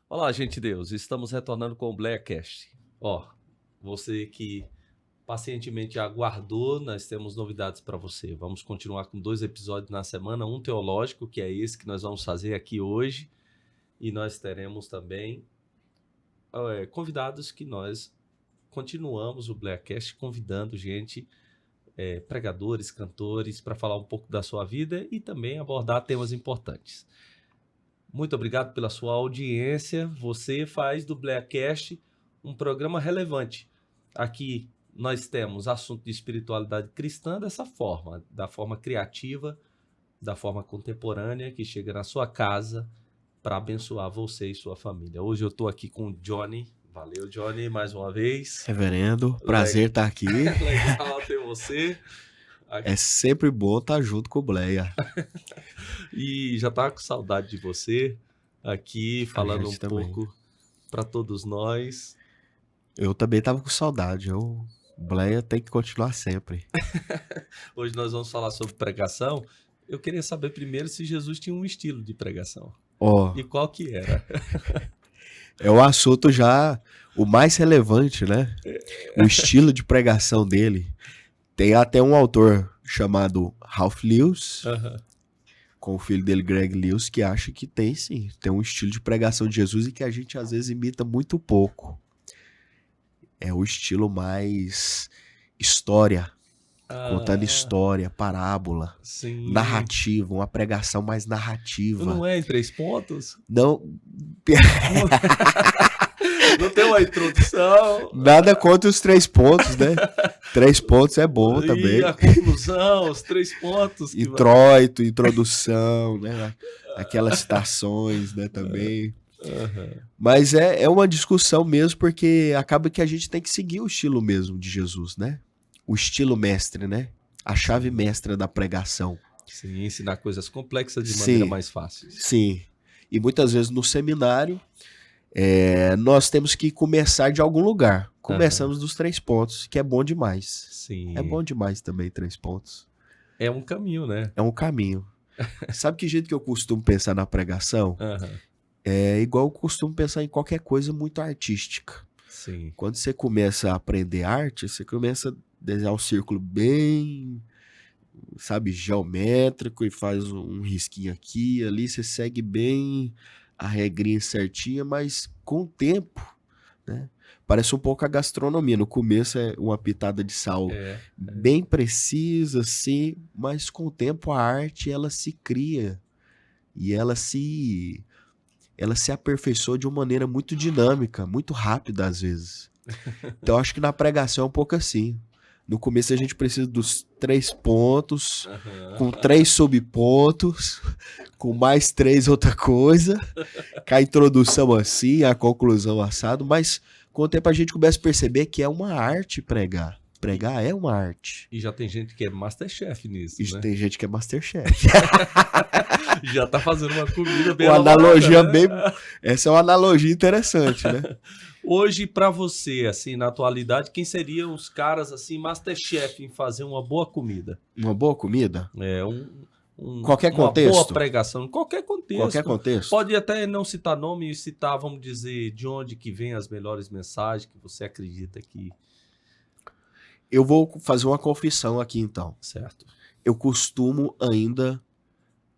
Olá, gente de Deus, estamos retornando com o BleaCast. Você que pacientemente aguardou, nós temos novidades para você. Vamos continuar com 2 episódios na semana, um teológico, que é esse que nós vamos fazer aqui hoje, e nós teremos também convidados que nós continuamos o BleaCast convidando gente, pregadores, cantores, para falar um pouco da sua vida e também abordar temas importantes. Muito obrigado pela sua audiência. Você faz do BleaCast um programa relevante. Aqui nós temos assunto de espiritualidade cristã dessa forma, da forma criativa, da forma contemporânea, que chega na sua casa para abençoar você e sua família. Hoje eu estou aqui com o Johnny. Valeu, Johnny, mais uma vez. Reverendo, prazer estar aqui. Legal ter você. É sempre bom estar junto com o Bleia. E já tá com saudade de você aqui, falando um também. pouco para todos nós. Eu também tava com saudade. O Bleia tem que continuar sempre. Hoje nós vamos falar sobre pregação. Eu queria saber primeiro se Jesus tinha um estilo de pregação. E qual que era? É o assunto já o mais relevante, né? O estilo de pregação dele. Tem até um autor chamado Ralph Lewis, com o filho dele, Greg Lewis, que acha que tem sim. Tem um estilo de pregação de Jesus e que a gente às vezes imita muito pouco. É o estilo mais história, contando história, parábola, Sim. narrativa, uma pregação mais narrativa. Não é em 3 pontos? Não... Não tem uma introdução. Nada contra os 3 pontos, né? 3 pontos é bom também. E a conclusão, os 3 pontos. Introito, introdução, né? Aquelas citações, né, também. Mas é uma discussão mesmo, porque acaba que a gente tem que seguir o estilo mesmo de Jesus, né? O estilo mestre, né? A chave mestra da pregação. Sim, ensinar coisas complexas de maneira mais fácil. Sim. E muitas vezes no seminário, nós temos que começar de algum lugar. Começamos dos 3 pontos, que é bom demais. Sim. É bom demais também 3 pontos. É um caminho, né? É um caminho. Sabe que jeito que eu costumo pensar na pregação? É igual eu costumo pensar em qualquer coisa muito artística. Sim. Quando você começa a aprender arte, você começa a desenhar um círculo bem, sabe, geométrico e faz um risquinho aqui, ali, você segue bem a regrinha certinha, mas com o tempo, né? Parece um pouco a gastronomia. No começo é uma pitada de sal bem precisa, assim, mas com o tempo a arte ela se cria e ela se aperfeiçoa de uma maneira muito dinâmica, muito rápida às vezes. Então acho que na pregação é um pouco assim. No começo a gente precisa dos 3 pontos, com 3 subpontos, com mais 3 outra coisa, com a introdução assim, a conclusão assado, mas com o tempo a gente começa a perceber que é uma arte pregar. Pregar é uma arte. E já tem gente que é Masterchef nisso, né? Tem gente que é Masterchef. Já tá fazendo uma comida bem uma analogia, né? bem... Essa é uma analogia interessante, né? Hoje, pra você, assim, na atualidade, quem seriam os caras, assim, Masterchef em fazer uma boa comida? Uma boa comida? Qualquer contexto? Uma boa pregação, qualquer contexto. Qualquer contexto. Pode até não citar nome e citar, vamos dizer, de onde que vem as melhores mensagens que você acredita que... Eu vou fazer uma confissão aqui, então. Certo. Eu costumo ainda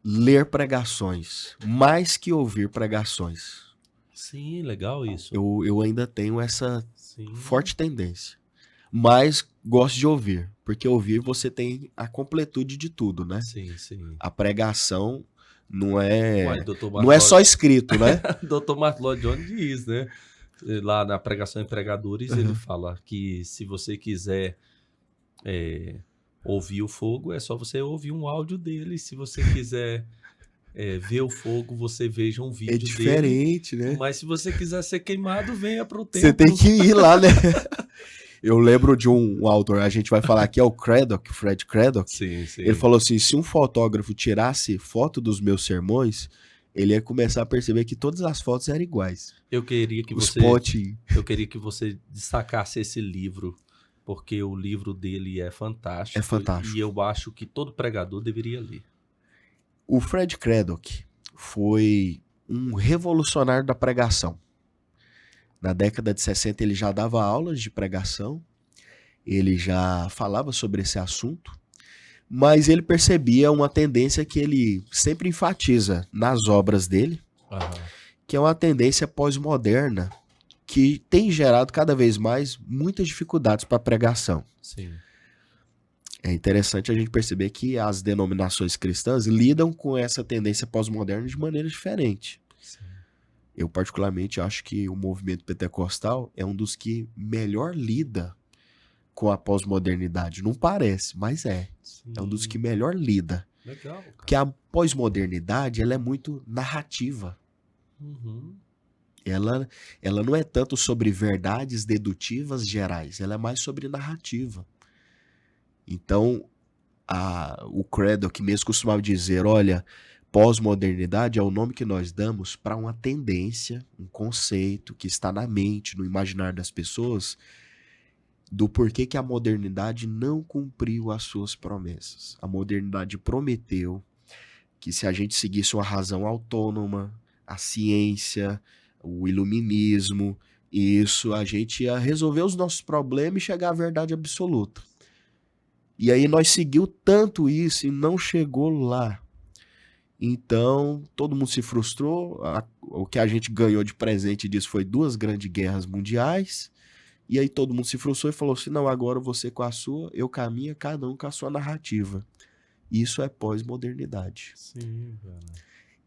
ler pregações, mais que ouvir pregações. Sim, legal isso. Eu ainda tenho essa forte tendência. Mas gosto de ouvir, porque ouvir você tem a completude de tudo, né? Sim, sim. A pregação não é, não é só escrito, né? Dr. Martin Lloyd Jones diz, né? Lá na Pregação em Pregadores, ele fala que se você quiser ouvir o fogo, é só você ouvir um áudio dele. Se você quiser ver o fogo, você veja um vídeo dele. É diferente, né? Mas se você quiser ser queimado, venha pro templo. Você tem que ir lá, né? Eu lembro de um autor, a gente vai falar aqui, é o Craddock, Fred Craddock. Sim, sim. Ele falou assim, se um fotógrafo tirasse foto dos meus sermões, ele ia começar a perceber que todas as fotos eram iguais. Eu queria que Os você, pontinhos. eu queria que você destacasse esse livro, porque o livro dele é fantástico. É fantástico. E eu acho que todo pregador deveria ler. O Fred Craddock foi um revolucionário da pregação. Na década de 60 ele já dava aulas de pregação, ele já falava sobre esse assunto, mas ele percebia uma tendência que ele sempre enfatiza nas obras dele, que é uma tendência pós-moderna que tem gerado cada vez mais muitas dificuldades para a pregação. Sim. É interessante a gente perceber que as denominações cristãs lidam com essa tendência pós-moderna de maneira diferente. Sim. Eu particularmente acho que o movimento pentecostal é um dos que melhor lida com a pós-modernidade. Não parece, mas é. Sim. É um dos que melhor lida. Legal, cara. Porque a pós-modernidade ela é muito narrativa. Uhum. Ela não é tanto sobre verdades dedutivas gerais, ela é mais sobre narrativa. Então, o Craddock mesmo costumava dizer, olha, pós-modernidade é o nome que nós damos para uma tendência, um conceito que está na mente, no imaginário das pessoas, do porquê que a modernidade não cumpriu as suas promessas. A modernidade prometeu que se a gente seguisse uma razão autônoma, a ciência, o iluminismo, isso, a gente ia resolver os nossos problemas e chegar à verdade absoluta. E aí nós seguiu tanto isso e não chegou lá. Então, todo mundo se frustrou. O que a gente ganhou de presente disso foi 2 grandes guerras mundiais. E aí todo mundo se frustrou e falou assim, não, agora você com a sua, eu com a minha, cada um com a sua narrativa. Isso é pós-modernidade. Sim, cara.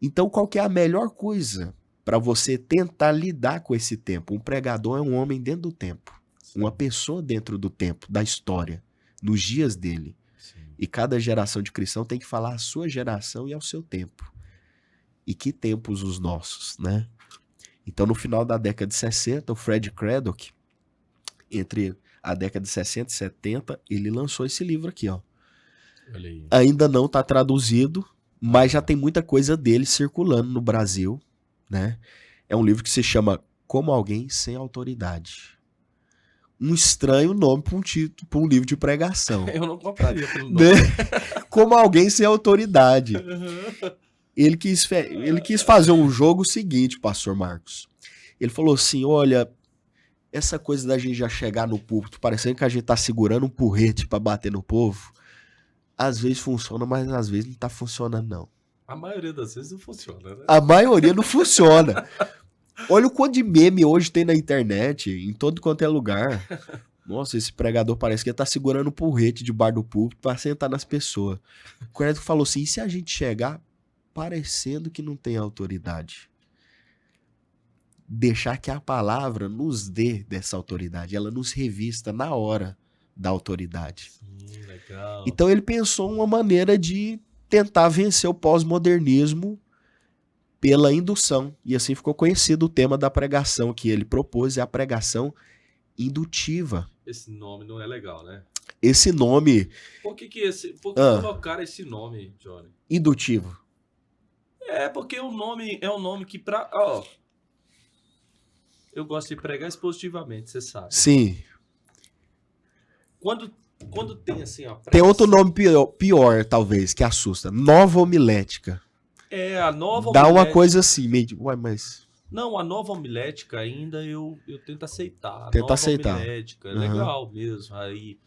Então, qual que é a melhor coisa para você tentar lidar com esse tempo? Um pregador é um homem dentro do tempo. Sim. Uma pessoa dentro do tempo, da história. Nos dias dele. Sim. E cada geração de cristão tem que falar a sua geração e ao seu tempo. E que tempos os nossos, né? Então, no final da década de 60, o Fred Craddock, entre a década de 60 e 70, ele lançou esse livro aqui, ó. Olha aí. Ainda não está traduzido, mas já tem muita coisa dele circulando no Brasil, né? É um livro que se chama Como Alguém Sem Autoridade. Um estranho nome para um livro de pregação. Eu não compraria pelo nome. Né? Como Alguém Sem Autoridade. Ele quis fazer um jogo seguinte, pastor Marcos. Ele falou assim, olha, essa coisa da gente já chegar no púlpito parecendo que a gente tá segurando um porrete para bater no povo, às vezes funciona, mas às vezes não tá funcionando não. A maioria das vezes não funciona, né? A maioria não funciona. Olha o quanto de meme hoje tem na internet, em todo quanto é lugar. Nossa, esse pregador parece que ele tá segurando um porrete de bar do púlpito para sentar nas pessoas. O Craddock falou assim, e se a gente chegar parecendo que não tem autoridade? Deixar que a palavra nos dê dessa autoridade, ela nos revista na hora da autoridade. Sim, legal. Então ele pensou uma maneira de tentar vencer o pós-modernismo pela indução. E assim ficou conhecido o tema da pregação que ele propôs, é a pregação indutiva. Esse nome não é legal, né? Esse nome... Por que colocaram esse nome, Johnny? Indutivo. É, porque o nome é um nome que eu gosto de pregar expositivamente, você sabe. Sim. Quando tem assim, ó... Tem outro nome pior, talvez, que assusta. Nova homilética. É, a nova Dá homilética. uma coisa assim, meio de... Ué, mas... Não, a nova homilética ainda eu tento aceitar. Tenta nova aceitar. Homilética, é legal mesmo. Aí,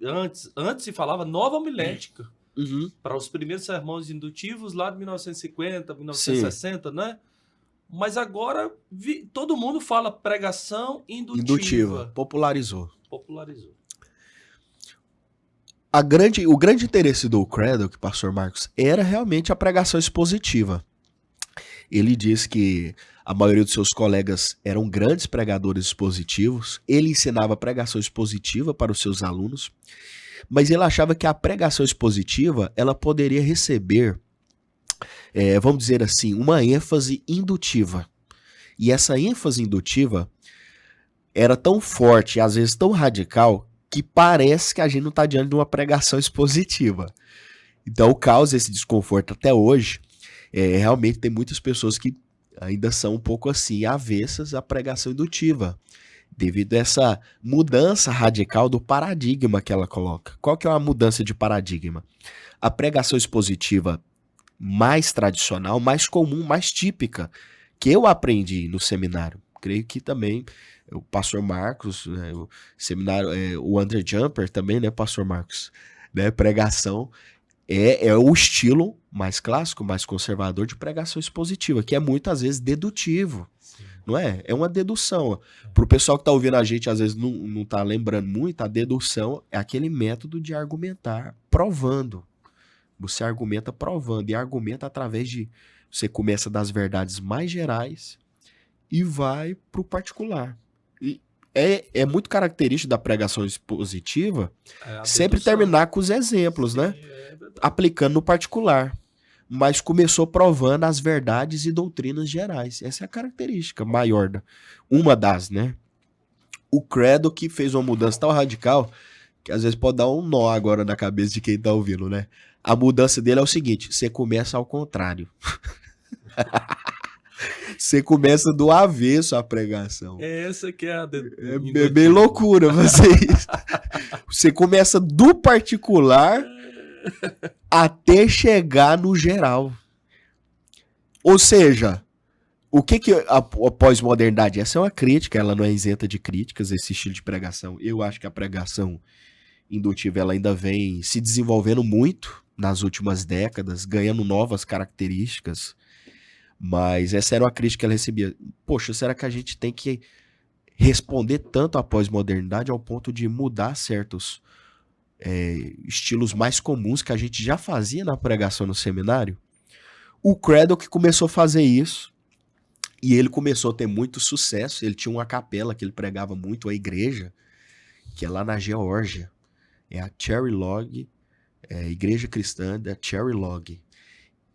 antes se falava nova homilética. Uhum. Para os primeiros sermões indutivos lá de 1950, 1960, Sim. Né? Mas agora todo mundo fala pregação indutiva. Popularizou. O grande interesse do Craddock, pastor Marcos, era realmente a pregação expositiva. Ele diz que a maioria dos seus colegas eram grandes pregadores expositivos. Ele ensinava pregação expositiva para os seus alunos, mas ele achava que a pregação expositiva ela poderia receber, vamos dizer assim, uma ênfase indutiva. E essa ênfase indutiva era tão forte e às vezes tão radical que parece que a gente não está diante de uma pregação expositiva. Então causa esse desconforto até hoje. Realmente tem muitas pessoas que ainda são um pouco assim, avessas à pregação indutiva, devido a essa mudança radical do paradigma que ela coloca. Qual que é uma mudança de paradigma? A pregação expositiva mais tradicional, mais comum, mais típica, que eu aprendi no seminário. Creio que também o pastor Marcos, né, o seminário, o André Jumper também, né, pastor Marcos, né, pregação é o estilo mais clássico, mais conservador de pregação expositiva, que é muitas vezes dedutivo. Sim. Não é? É uma dedução. Para o pessoal que está ouvindo a gente, às vezes não está lembrando muito, a dedução é aquele método de argumentar provando. Você argumenta provando, e argumenta através de... Você começa das verdades mais gerais e vai para o particular. E é muito característico da pregação expositiva sempre terminar com os exemplos, sim, né? Aplicando no particular. Mas começou provando as verdades e doutrinas gerais. Essa é a característica maior, uma das, né? O credo que fez uma mudança tão radical que às vezes pode dar um nó agora na cabeça de quem tá ouvindo, né? A mudança dele é o seguinte: você começa ao contrário. Você começa do avesso a pregação. Essa que é a... É bem loucura vocês. Você começa do particular até chegar no geral. Ou seja, o que a pós-modernidade? Essa é uma crítica, ela não é isenta de críticas, esse estilo de pregação. Eu acho que a pregação indutiva ela ainda vem se desenvolvendo muito nas últimas décadas, ganhando novas características. Mas essa era uma crítica que ela recebia. Poxa, será que a gente tem que responder tanto à pós-modernidade ao ponto de mudar certos estilos mais comuns que a gente já fazia na pregação no seminário? O Credo que começou a fazer isso, e ele começou a ter muito sucesso. Ele tinha uma capela que ele pregava muito, a igreja, que é lá na Geórgia. É a Cherry Log, igreja cristã da Cherry Log.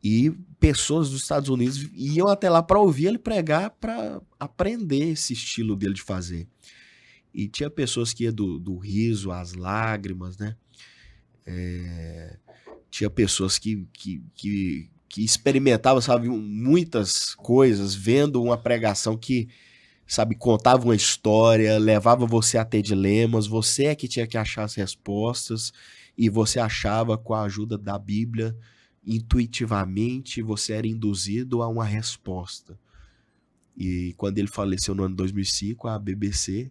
E pessoas dos Estados Unidos iam até lá para ouvir ele pregar, para aprender esse estilo dele de fazer. E tinha pessoas que iam do riso às lágrimas, né? Tinha pessoas que experimentavam, sabe, muitas coisas, vendo uma pregação que, sabe, contava uma história, levava você a ter dilemas, você é que tinha que achar as respostas, e você achava com a ajuda da Bíblia, intuitivamente, você era induzido a uma resposta. E quando ele faleceu no ano 2005, a BBC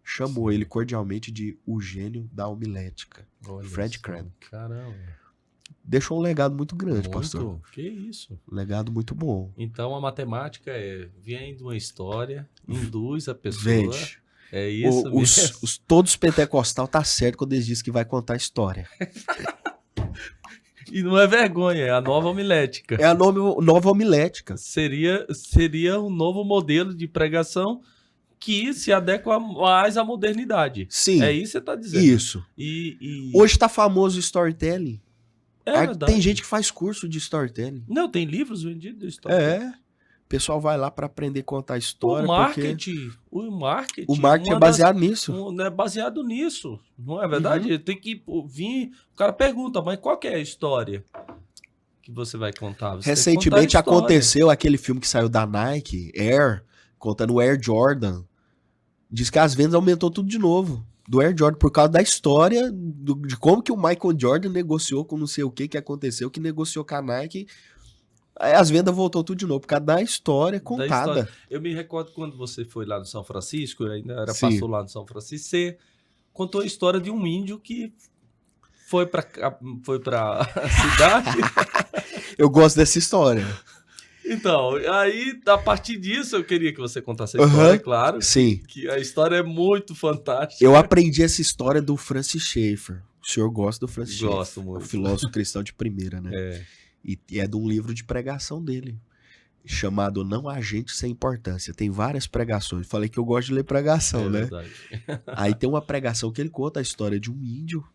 chamou ele cordialmente de o gênio da homilética. Olha Fred Craddock. Caramba. Deixou um legado muito grande, pastor. Que isso. Um legado muito bom. Então a matemática vem de uma história, induz a pessoa. Vende. É isso mesmo. Todos os pentecostal tá certo quando eles dizem que vai contar a história. E não é vergonha, é a nova homilética. É a nova homilética. Seria um novo modelo de pregação que se adequa mais à modernidade. Sim. É isso que você está dizendo. Isso. Hoje tá famoso o storytelling. Tem gente que faz curso de storytelling. Não, tem livros vendidos de storytelling. O pessoal vai lá para aprender a contar a história. O marketing é baseado nisso. É baseado nisso, não é verdade? Uhum. Tem que vir... O cara pergunta, mas qual que é a história que você vai contar? Recentemente aconteceu aquele filme que saiu da Nike, Air, contando o Air Jordan. Diz que as vendas aumentou tudo de novo. Do Air Jordan, por causa da história de como que o Michael Jordan negociou com não sei o que aconteceu, que negociou com a Nike. Aí as vendas voltou tudo de novo, por causa da história contada. Eu me recordo quando você foi lá no São Francisco, eu ainda era pastor lá no São Francisco, você contou a história de um índio que foi pra cidade. Eu gosto dessa história. Então, aí, a partir disso, eu queria que você contasse a história, claro. Sim. Que a história é muito fantástica. Eu aprendi essa história do Francis Schaeffer. O senhor gosta do Francis Schaeffer? Gosto muito. O filósofo cristão de primeira, né? E é de um livro de pregação dele, chamado Não Há Gente Sem Importância. Tem várias pregações. Falei que eu gosto de ler pregação, né? Verdade. Aí tem uma pregação que ele conta a história de um índio,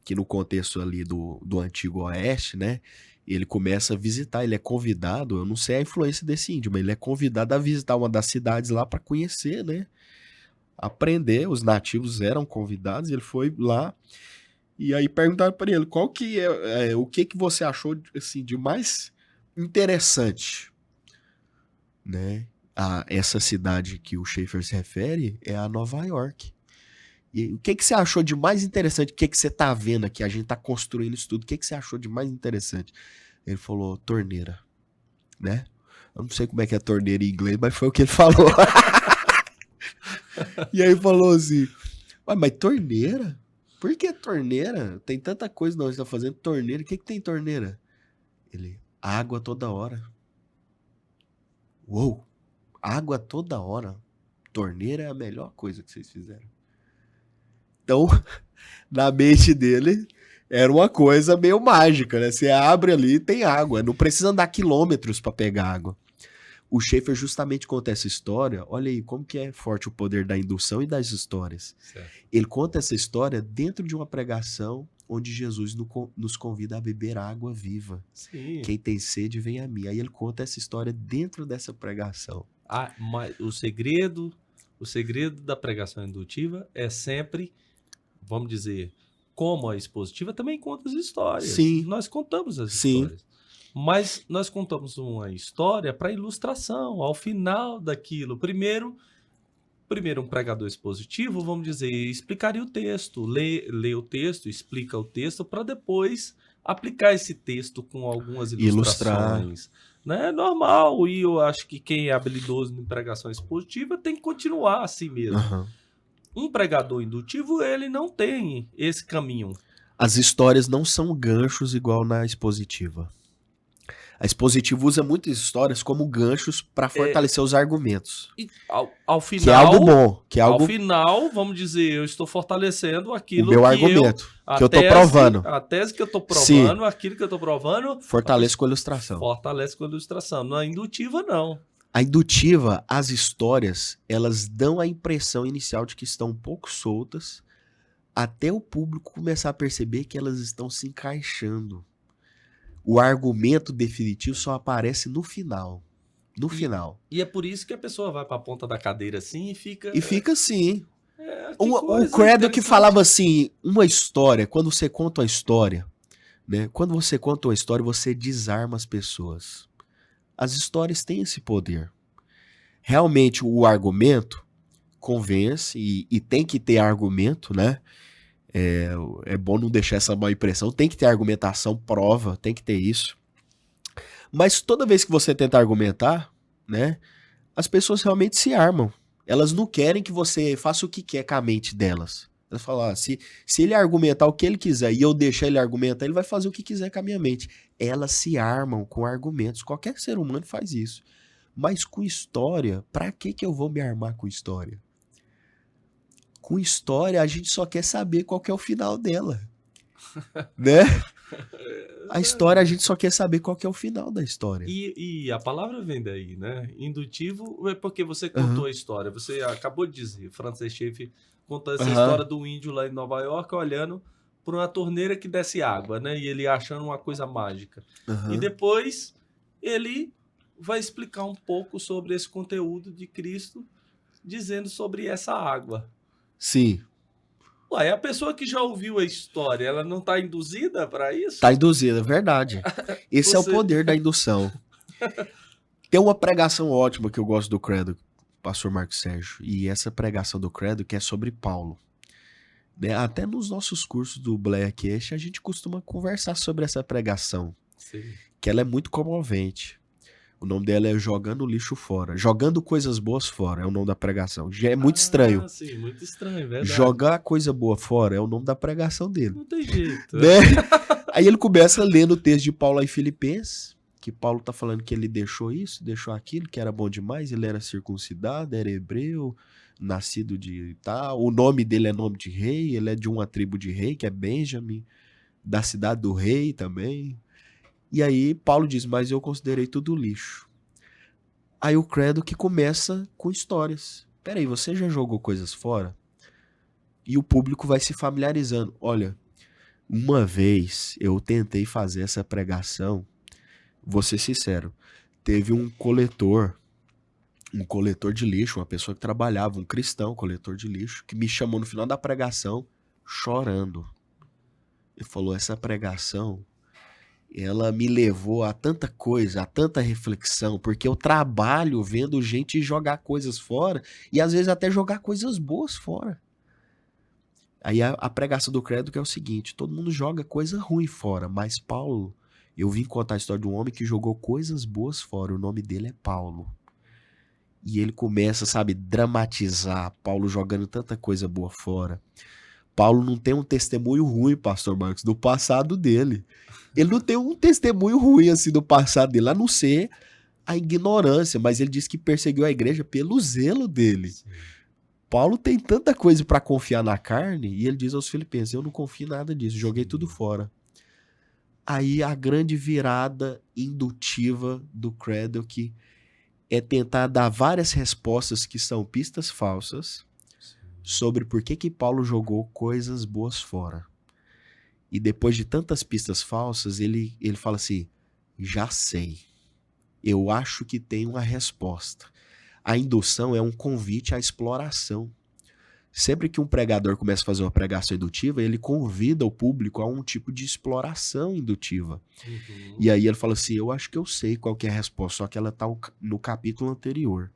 que no contexto ali do Antigo Oeste, né? Ele começa a visitar, ele é convidado, eu não sei a influência desse índio, mas ele é convidado a visitar uma das cidades lá para conhecer, né? aprender, os nativos eram convidados, ele foi lá, e aí perguntaram para ele, qual que o que você achou assim, de mais interessante, né? Essa cidade que o Schaeffer se refere é a Nova York. E o que você achou de mais interessante? O que você tá vendo aqui? A gente tá construindo isso tudo. O que você achou de mais interessante? Ele falou, torneira, né? Eu não sei como é que é torneira em inglês, mas foi o que ele falou. E aí falou assim, mas torneira? Por que torneira? Tem tanta coisa nós estamos fazendo. Torneira? O que tem torneira? Ele, água toda hora. Uou! Água toda hora. Torneira é a melhor coisa que vocês fizeram. Então, na mente dele, era uma coisa meio mágica, né? Você abre ali e tem água. Não precisa andar quilômetros para pegar água. O Schaeffer justamente conta essa história. Olha aí como que é forte o poder da indução e das histórias. Certo. Ele conta essa história dentro de uma pregação onde Jesus nos convida a beber água viva. Sim. Quem tem sede, vem a mim. Aí ele conta essa história dentro dessa pregação. Mas o segredo da pregação indutiva é sempre, vamos dizer, como a expositiva também conta as histórias. Sim. Nós contamos as Sim. histórias. Mas nós contamos uma história para ilustração, ao final daquilo. Primeiro um pregador expositivo, vamos dizer, explicaria o texto, lê o texto, explica o texto, para depois aplicar esse texto com algumas ilustrações. Né? É normal, e eu acho que quem é habilidoso em pregação expositiva tem que continuar assim mesmo. Uhum. Um pregador indutivo, ele não tem esse caminho. As histórias não são ganchos igual na expositiva. A expositiva usa muitas histórias como ganchos para fortalecer os argumentos. E ao final, que é algo bom. Ao final, vamos dizer, eu estou fortalecendo aquilo o meu argumento, que eu estou provando. A tese que eu estou provando, Sim. aquilo que eu estou provando... Fortalece com a ilustração. Fortalece com a ilustração. Na indutiva, não. A indutiva, as histórias, elas dão a impressão inicial de que estão um pouco soltas, até o público começar a perceber que elas estão se encaixando. O argumento definitivo só aparece no final. No final. E é por isso que a pessoa vai para a ponta da cadeira assim e fica... E fica assim. O Credo que falava assim, uma história, quando você conta uma história, né? Quando você conta uma história, você desarma as pessoas. As histórias têm esse poder. Realmente o argumento convence e tem que ter argumento, né? É bom não deixar essa má impressão. Tem que ter argumentação, prova, tem que ter isso. Mas toda vez que você tenta argumentar, né? As pessoas realmente se armam. Elas não querem que você faça o que quer com a mente delas. Elas falam, se ele argumentar o que ele quiser e eu deixar ele argumentar, ele vai fazer o que quiser com a minha mente. Elas se armam com argumentos. Qualquer ser humano faz isso. Mas com história, pra que eu vou me armar com história? Com história, a gente só quer saber qual que é o final dela. Né? A história, a gente só quer saber qual que é o final da história. E a palavra vem daí, né? Indutivo é porque você contou a história. Você acabou de dizer, Francis Schaeffer contou essa história do índio lá em Nova York olhando por uma torneira que desce água, né? E ele achando uma coisa mágica. E depois ele vai explicar um pouco sobre esse conteúdo de Cristo, dizendo sobre essa água. Sim. Ué, a pessoa que já ouviu a história, ela não está induzida para isso? Está induzida, é verdade. Esse é o poder da indução. Tem uma pregação ótima que eu gosto do Credo, pastor Marcos Sérgio, e essa pregação do Credo que é sobre Paulo. Né? Até nos nossos cursos do Blackcast a gente costuma conversar sobre essa pregação. Sim. Que ela é muito comovente. O nome dela é Jogando Lixo Fora. Jogando Coisas Boas Fora é o nome da pregação. Já é muito estranho. Sim, muito estranho, verdade. Jogar coisa boa fora é o nome da pregação dele. Não tem jeito. Né? Aí ele começa lendo o texto de Paulo em Filipenses, que Paulo tá falando que ele deixou isso, deixou aquilo, que era bom demais, ele era circuncidado, era hebreu, nascido de tal, o nome dele é nome de rei, ele é de uma tribo de rei, que é Benjamim, da cidade do rei também. E aí Paulo diz, mas eu considerei tudo lixo. Aí o Credo que começa com histórias. Peraí, você já jogou coisas fora? E o público vai se familiarizando. Olha, uma vez eu tentei fazer essa pregação, vou ser sincero, teve um coletor um coletor de lixo, uma pessoa que trabalhava, um cristão, coletor de lixo, que me chamou no final da pregação chorando. Ele falou, essa pregação, ela me levou a tanta coisa, a tanta reflexão, porque eu trabalho vendo gente jogar coisas fora e às vezes até jogar coisas boas fora. Aí a pregação do credo que é o seguinte, todo mundo joga coisa ruim fora, mas Paulo, eu vim contar a história de um homem que jogou coisas boas fora, o nome dele é Paulo. E ele começa, sabe, dramatizar Paulo jogando tanta coisa boa fora. Paulo não tem um testemunho ruim, pastor Marcos, do passado dele. Ele não tem um testemunho ruim assim do passado dele, a não ser a ignorância, mas ele diz que perseguiu a igreja pelo zelo dele. Sim. Paulo tem tanta coisa para confiar na carne, e ele diz aos filipenses, eu não confio em nada disso, joguei tudo fora. Aí a grande virada indutiva do credo que é tentar dar várias respostas que são pistas falsas sobre por que Paulo jogou coisas boas fora. E depois de tantas pistas falsas, ele fala assim, já sei, eu acho que tem uma resposta. A indução é um convite à exploração. Sempre que um pregador começa a fazer uma pregação indutiva, ele convida o público a um tipo de exploração indutiva. Uhum. E aí ele fala assim, eu acho que eu sei qual que é a resposta, só que ela está no capítulo anterior.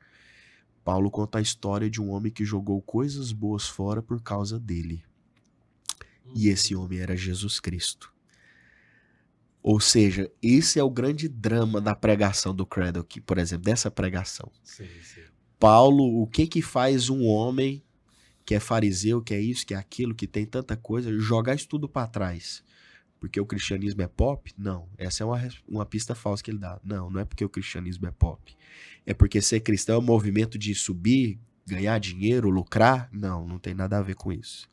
Paulo conta a história de um homem que jogou coisas boas fora por causa dele. E esse homem era Jesus Cristo. Ou seja, esse é o grande drama da pregação do credo aqui, por exemplo, dessa pregação. Sim. Paulo, o que faz um homem que é fariseu, que é isso, que é aquilo, que tem tanta coisa, jogar isso tudo para trás? Porque o cristianismo é pop? Não. Essa é uma pista falsa que ele dá. Não é porque o cristianismo é pop. É porque ser cristão é um movimento de subir, ganhar dinheiro, lucrar? Não tem nada a ver com isso.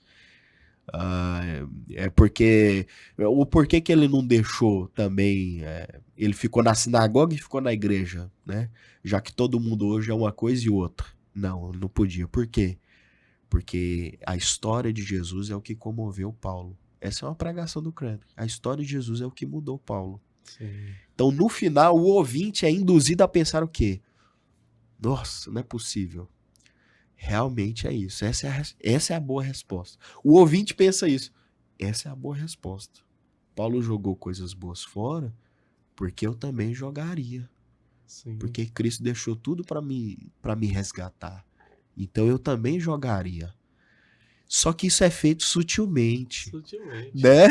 É porque... O porquê que ele não deixou também... ele ficou na sinagoga e ficou na igreja, né? Já que todo mundo hoje é uma coisa e outra. Não podia. Por quê? Porque a história de Jesus é o que comoveu Paulo. Essa é uma pregação do credo. A história de Jesus é o que mudou Paulo. Sim. Então, no final, o ouvinte é induzido a pensar o quê? Nossa, não é possível. Realmente é isso. Essa é a boa resposta. O ouvinte pensa isso. Essa é a boa resposta. Paulo jogou coisas boas fora porque eu também jogaria. Sim. Porque Cristo deixou tudo para me resgatar. Então eu também jogaria. Só que isso é feito sutilmente. Né?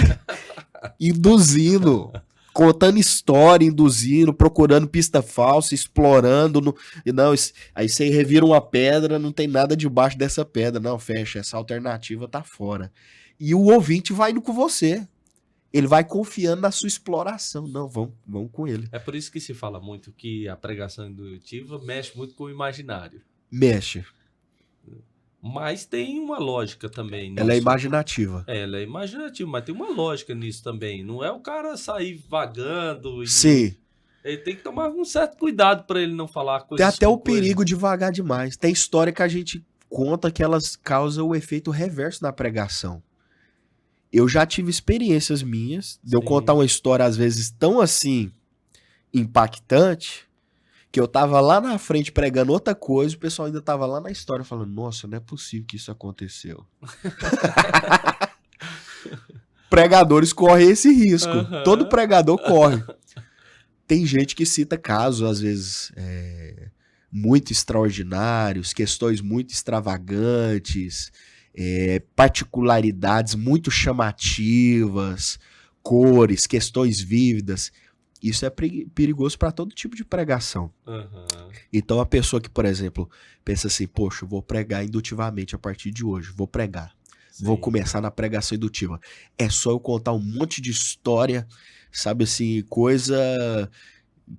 Induzindo. Contando história, induzindo, procurando pista falsa, explorando. Aí você revira uma pedra, não tem nada debaixo dessa pedra. Não, fecha, essa alternativa tá fora. E o ouvinte vai indo com você. Ele vai confiando na sua exploração. Não, vamos com ele. É por isso que se fala muito que a pregação indutiva mexe muito com o imaginário. Mexe. Mas tem uma lógica também nisso. Ela é imaginativa. Ela é imaginativa, mas tem uma lógica nisso também. Não é o cara sair vagando. Sim. Ele tem que tomar um certo cuidado para ele não falar coisas. Tem até o perigo de vagar demais. Tem história que a gente conta que elas causam o efeito reverso na pregação. Eu já tive experiências minhas de eu contar uma história, às vezes, tão assim, impactante, que eu tava lá na frente pregando outra coisa, o pessoal ainda tava lá na história falando, nossa, não é possível que isso aconteceu. Pregadores correm esse risco. Uhum. Todo pregador corre. Tem gente que cita casos, às vezes, muito extraordinários, questões muito extravagantes, particularidades muito chamativas, cores, questões vívidas. Isso é perigoso para todo tipo de pregação. Uhum. Então a pessoa que, por exemplo, pensa assim, poxa, eu vou pregar indutivamente a partir de hoje, vou pregar. Sim. Vou começar na pregação indutiva. É só eu contar um monte de história, sabe assim, coisa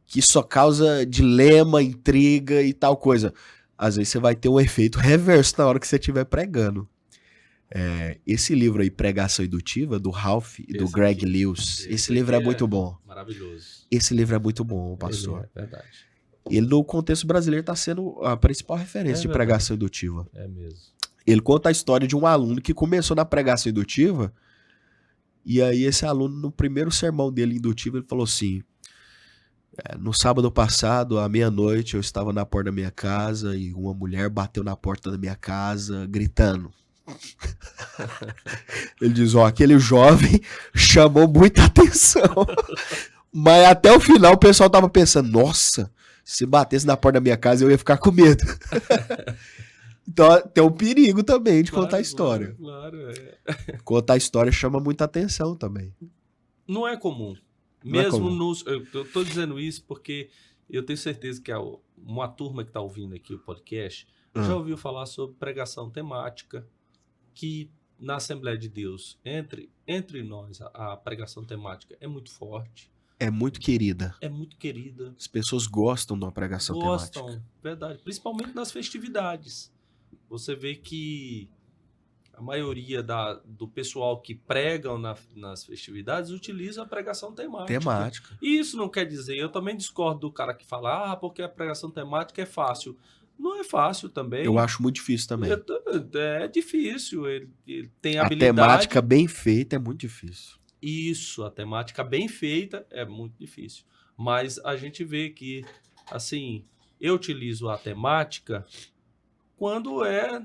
que só causa dilema, intriga e tal coisa. Às vezes você vai ter um efeito reverso na hora que você estiver pregando. Esse livro aí, Pregação Indutiva, do Ralph e do Greg Lewis, esse livro é muito bom. Maravilhoso. Esse livro é muito bom, pastor. É verdade. Ele, no contexto brasileiro, está sendo a principal referência de pregação indutiva. É mesmo. Ele conta a história de um aluno que começou na pregação indutiva, e aí esse aluno, no primeiro sermão dele indutivo, ele falou assim, No sábado passado, à meia-noite, eu estava na porta da minha casa e uma mulher bateu na porta da minha casa gritando. Ele diz, aquele jovem chamou muita atenção. Mas até o final o pessoal tava pensando, nossa, se batesse na porta da minha casa eu ia ficar com medo. Então tem um perigo também de contar a história. Claro. Contar a história chama muita atenção também. Não é comum. Não é Mesmo comum. nos... Eu tô dizendo isso porque eu tenho certeza que uma turma que tá ouvindo aqui o podcast já ouviu falar sobre pregação temática, que na Assembleia de Deus, entre nós, a pregação temática é muito forte. É muito querida. É muito querida. As pessoas gostam de uma pregação temática. Verdade. Principalmente nas festividades. Você vê que a maioria do pessoal que pregam nas festividades utiliza a pregação temática. E isso não quer dizer, eu também discordo do cara que fala, porque a pregação temática é fácil. Não é fácil também. Eu acho muito difícil também. É difícil. Ele tem a habilidade. A temática bem feita é muito difícil. Isso, a temática bem feita é muito difícil. Mas a gente vê que, assim, eu utilizo a temática quando é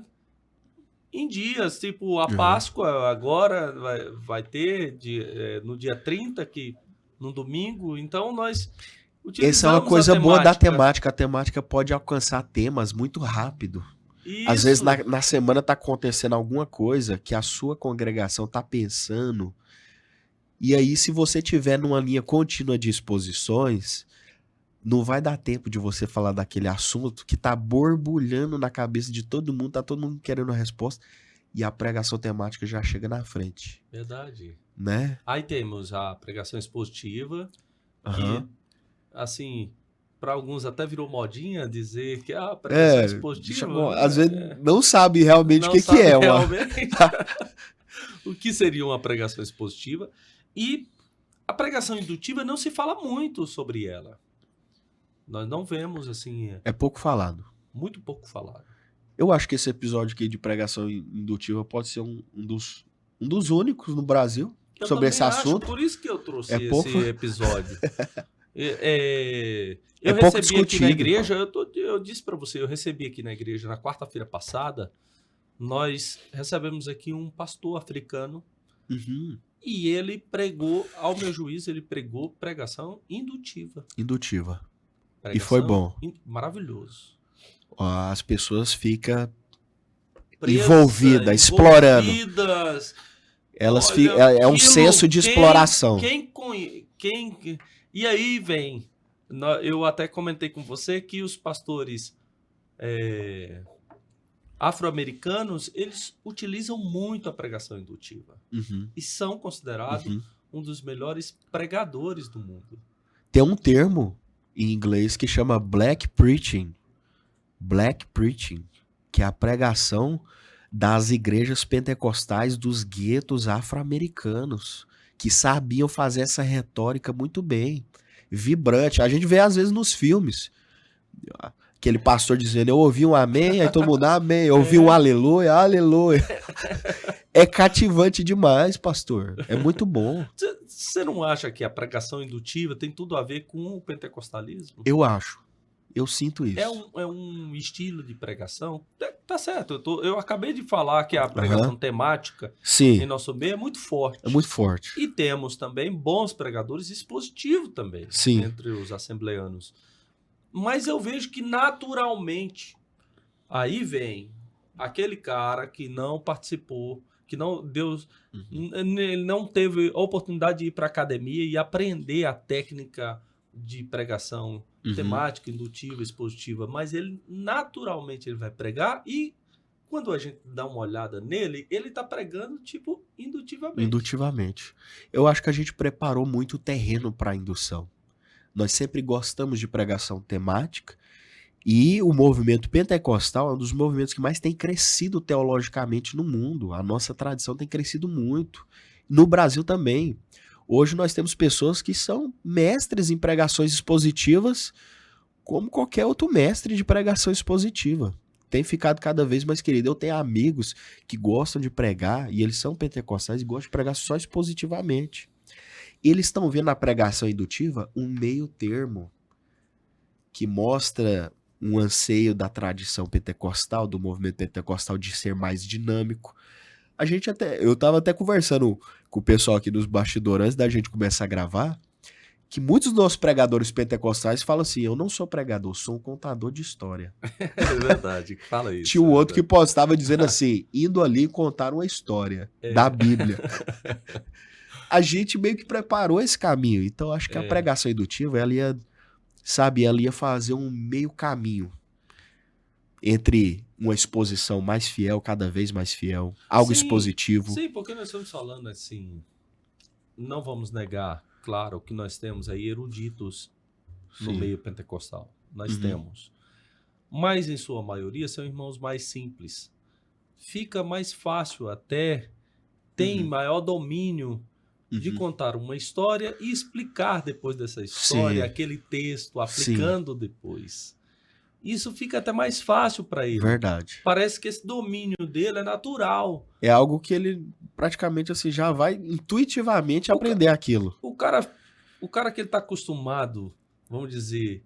em dias, tipo a Páscoa agora vai ter no dia 30, no domingo, então nós utilizamos. Essa é uma coisa boa da temática. A temática pode alcançar temas muito rápido. Isso. Às vezes na semana tá acontecendo alguma coisa que a sua congregação tá pensando. E aí, se você tiver numa linha contínua de exposições, não vai dar tempo de você falar daquele assunto que tá borbulhando na cabeça de todo mundo, tá todo mundo querendo a resposta, e a pregação temática já chega na frente. Verdade. Né? Aí temos a pregação expositiva, que, assim, para alguns até virou modinha dizer que a pregação expositiva... Às vezes não sabe realmente o que é. O que seria uma pregação expositiva. E a pregação indutiva não se fala muito sobre ela. Nós não vemos, assim... É pouco falado. Muito pouco falado. Eu acho que esse episódio aqui de pregação indutiva pode ser um dos únicos no Brasil sobre esse assunto. Por isso que eu trouxe esse pouco... episódio. Eu pouco recebi aqui na igreja, eu disse para você, eu recebi aqui na igreja na quarta-feira passada, nós recebemos aqui um pastor africano. E ele pregou, ao meu juízo, ele pregou pregação indutiva. Indutiva. Pregação e foi bom. Maravilhoso. As pessoas ficam envolvidas, explorando. Elas é um senso de exploração. E aí vem, eu até comentei com você que os pastores afro-americanos, eles utilizam muito a pregação indutiva. E são considerados um dos melhores pregadores do mundo. Tem um termo em inglês que chama black preaching. Black preaching, que é a pregação das igrejas pentecostais dos guetos afro-americanos, que sabiam fazer essa retórica muito bem, vibrante. A gente vê às vezes nos filmes... Aquele pastor dizendo, eu ouvi um amém, aí todo mundo amém. Eu ouvi um aleluia, aleluia. É cativante demais, pastor. É muito bom. Você não acha que a pregação indutiva tem tudo a ver com o pentecostalismo? Eu acho. Eu sinto isso. É um estilo de pregação. Tá certo. Eu acabei de falar que a pregação temática em nosso meio é muito forte. É muito forte. E temos também bons pregadores expositivos também. Sim. Entre os assembleanos. Mas eu vejo que naturalmente aí vem aquele cara que não participou, que não ele não teve a oportunidade de ir para a academia e aprender a técnica de pregação temática, indutiva, expositiva, mas ele naturalmente ele vai pregar e quando a gente dá uma olhada nele, ele está pregando tipo indutivamente. Indutivamente. Eu acho que a gente preparou muito o terreno para a indução. Nós sempre gostamos de pregação temática e o movimento pentecostal é um dos movimentos que mais tem crescido teologicamente no mundo. A nossa tradição tem crescido muito. No Brasil também. Hoje nós temos pessoas que são mestres em pregações expositivas como qualquer outro mestre de pregação expositiva. Tem ficado cada vez mais querido. Eu tenho amigos que gostam de pregar e eles são pentecostais e gostam de pregar só expositivamente. Eles estão vendo na pregação indutiva um meio termo que mostra um anseio da tradição pentecostal, do movimento pentecostal de ser mais dinâmico. Eu tava até conversando com o pessoal aqui dos bastidores antes da gente começar a gravar, que muitos dos nossos pregadores pentecostais falam assim, eu não sou pregador, sou um contador de história. É verdade, fala isso. Tinha um outro que postava dizendo assim, indo ali contar uma história da Bíblia. A gente meio que preparou esse caminho, então acho que a pregação indutiva, ela ia fazer um meio caminho entre uma exposição mais fiel, cada vez mais fiel, algo expositivo. Sim, porque nós estamos falando assim, não vamos negar, claro, que nós temos aí eruditos no meio pentecostal. Nós temos. Mas, em sua maioria, são irmãos mais simples. Fica mais fácil até, tem maior domínio de contar uma história e explicar depois dessa história aquele texto, aplicando depois. Isso fica até mais fácil para ele. Verdade. Parece que esse domínio dele é natural. É algo que ele praticamente assim já vai intuitivamente aprender aquilo. O cara que ele está acostumado, vamos dizer,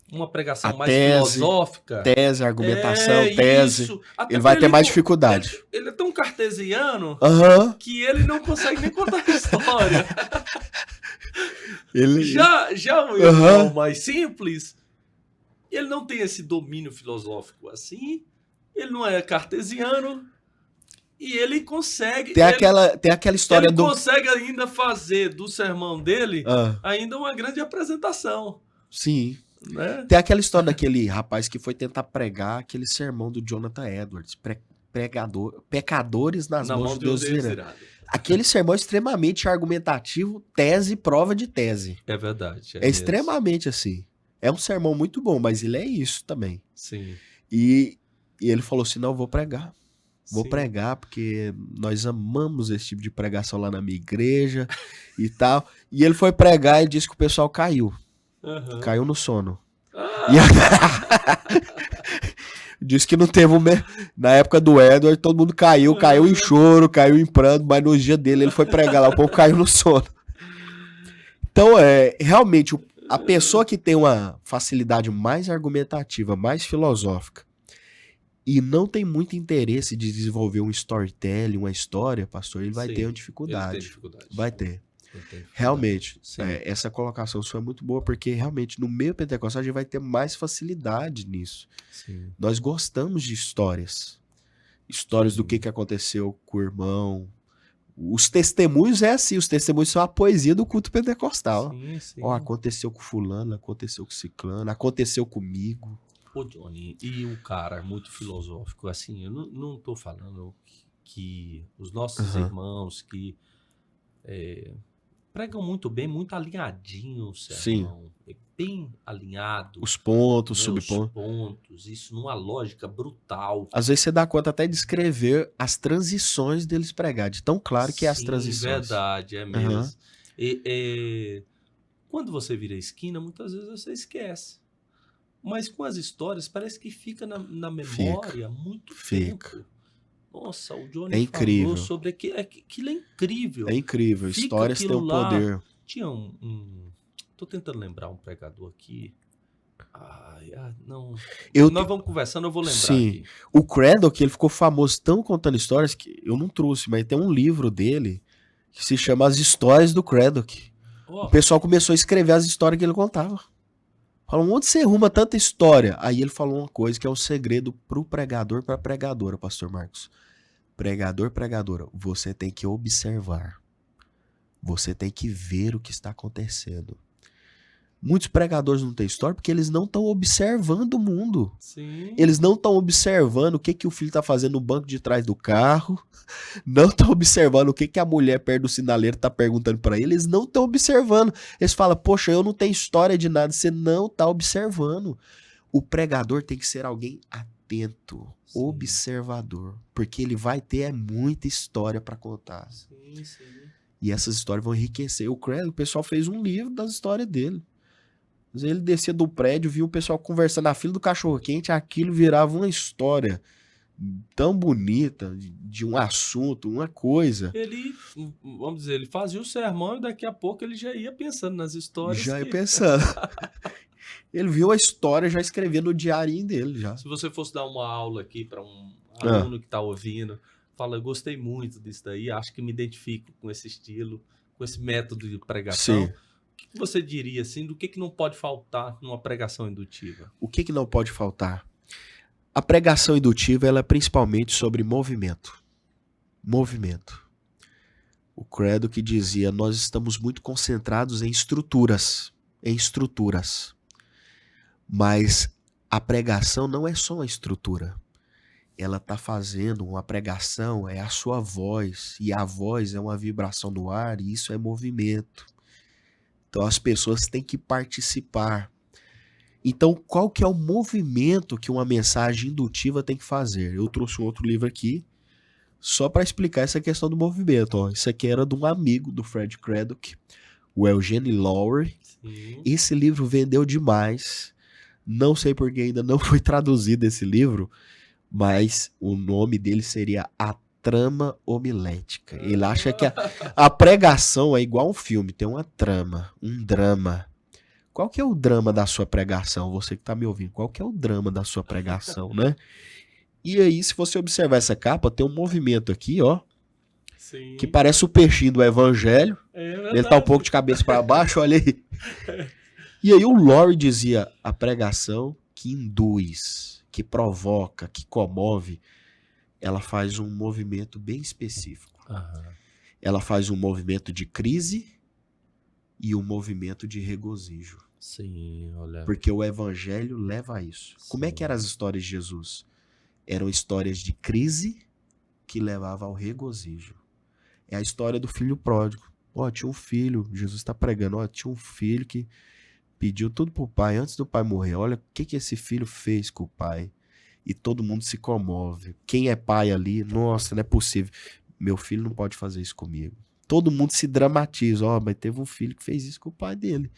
uma pregação mais filosófica. Tese, argumentação, tese. Ele vai ter mais dificuldade. Ele é tão cartesiano que ele não consegue nem contar a história. Já o irmão mais simples, ele não tem esse domínio filosófico assim, ele não é cartesiano e ele consegue... Tem aquela história ele consegue ainda fazer do sermão dele ainda uma grande apresentação. Sim. Né? Tem aquela história daquele rapaz que foi tentar pregar aquele sermão do Jonathan Edwards, pecadores nas mãos de Deus virado. Aquele sermão é extremamente argumentativo, tese, prova de tese. É verdade. É extremamente assim. É um sermão muito bom, mas ele é isso também. Sim. E ele falou assim, não, eu vou pregar. Vou pregar porque nós amamos esse tipo de pregação lá na minha igreja e tal. E ele foi pregar e disse que o pessoal caiu. Caiu no sono. Disse que não teve na época do Edward, todo mundo caiu em choro, caiu em pranto, mas no dia dele ele foi pregar lá, o povo caiu no sono. Então, realmente, a pessoa que tem uma facilidade mais argumentativa, mais filosófica, e não tem muito interesse de desenvolver um storytelling, uma história, pastor, ele vai ter uma dificuldade. Vai ter. Realmente, essa colocação sua é muito boa, porque realmente no meio pentecostal a gente vai ter mais facilidade nisso. Sim. Nós gostamos de histórias do que aconteceu com o irmão. Os testemunhos os testemunhos são a poesia do culto pentecostal. Sim. Aconteceu com fulano, aconteceu com ciclano, aconteceu comigo. Ô Johnny, e o cara muito filosófico, assim, eu não tô falando que os nossos irmãos que pregam muito bem, muito alinhadinho o sermão. Bem alinhado. Os pontos, subpontos. Os pontos, isso numa lógica brutal. Às vezes você dá conta até de escrever as transições deles pregar, de tão claro que é as transições. Verdade, é mesmo. Quando você vira a esquina, muitas vezes você esquece. Mas com as histórias, parece que fica na memória muito tempo. Nossa, o Johnny falou sobre aquilo é incrível. É incrível, histórias têm um poder. Tinha tô tentando lembrar um pregador aqui. Não. Nós vamos conversando, eu vou lembrar aqui. O Craddock, ele ficou famoso tão contando histórias que eu não trouxe, mas tem um livro dele que se chama As Histórias do Craddock. O pessoal começou a escrever as histórias que ele contava. Falou, onde você arruma tanta história? Aí ele falou uma coisa que é um segredo pro pregador, pra pregadora, pastor Marcos. Pregador, pregadora, você tem que observar. Você tem que ver o que está acontecendo. Muitos pregadores não têm história porque eles não estão observando o mundo. Sim. Eles não estão observando o que o filho está fazendo no banco de trás do carro. Não estão observando o que a mulher perto do sinaleiro está perguntando para ele. Eles não estão observando. Eles falam, poxa, eu não tenho história de nada. Você não está observando. O pregador tem que ser alguém atento, observador. Porque ele vai ter muita história para contar. Sim. E essas histórias vão enriquecer. O pessoal fez um livro das histórias dele. Ele descia do prédio, via o pessoal conversando na fila do cachorro-quente, aquilo virava uma história tão bonita, de um assunto, uma coisa. Ele, vamos dizer, ele fazia o sermão e daqui a pouco ele já ia pensando nas histórias. Já ia pensando. Ele viu a história, já escrevia no diarinho dele, já. Se você fosse dar uma aula aqui para um Ah. aluno que está ouvindo, fala, eu gostei muito disso daí, acho que me identifico com esse estilo, com esse método de pregação. Sim. O que você diria, assim, do que não pode faltar numa pregação indutiva? O que não pode faltar? A pregação indutiva, ela é principalmente sobre movimento. Movimento. O credo que dizia, nós estamos muito concentrados em estruturas. Mas a pregação não é só uma estrutura. Ela está fazendo uma pregação, é a sua voz. E a voz é uma vibração no ar e isso é movimento. Então as pessoas têm que participar. Então qual que é o movimento que uma mensagem indutiva tem que fazer? Eu trouxe um outro livro aqui, só para explicar essa questão do movimento. Ó. Isso aqui era de um amigo do Fred Craddock, o Eugene Lowry. Sim. Esse livro vendeu demais. Não sei porque ainda não foi traduzido esse livro, mas o nome dele seria A Trama Homilética. Ele acha que a pregação é igual um filme, tem uma trama, um drama. Qual que é o drama da sua pregação? Você que está me ouvindo, qual que é o drama da sua pregação, né? E aí, se você observar essa capa, tem um movimento aqui, ó, Sim. que parece o peixinho do evangelho. Ele tá um pouco de cabeça para baixo, olha aí. E aí o Lowry dizia, a pregação que induz, que provoca, que comove, ela faz um movimento bem específico. Aham. Ela faz um movimento de crise e um movimento de regozijo. Sim, olha. Porque o evangelho leva a isso. Sim. Como é que eram as histórias de Jesus? Eram histórias de crise que levavam ao regozijo. É a história do filho pródigo. Ó, tinha um filho, Jesus está pregando, ó, tinha um filho que pediu tudo pro pai antes do pai morrer. Olha o que esse filho fez com o pai. E todo mundo se comove. Quem é pai ali, nossa, não é possível. Meu filho não pode fazer isso comigo. Todo mundo se dramatiza. Ó, mas teve um filho que fez isso com o pai dele.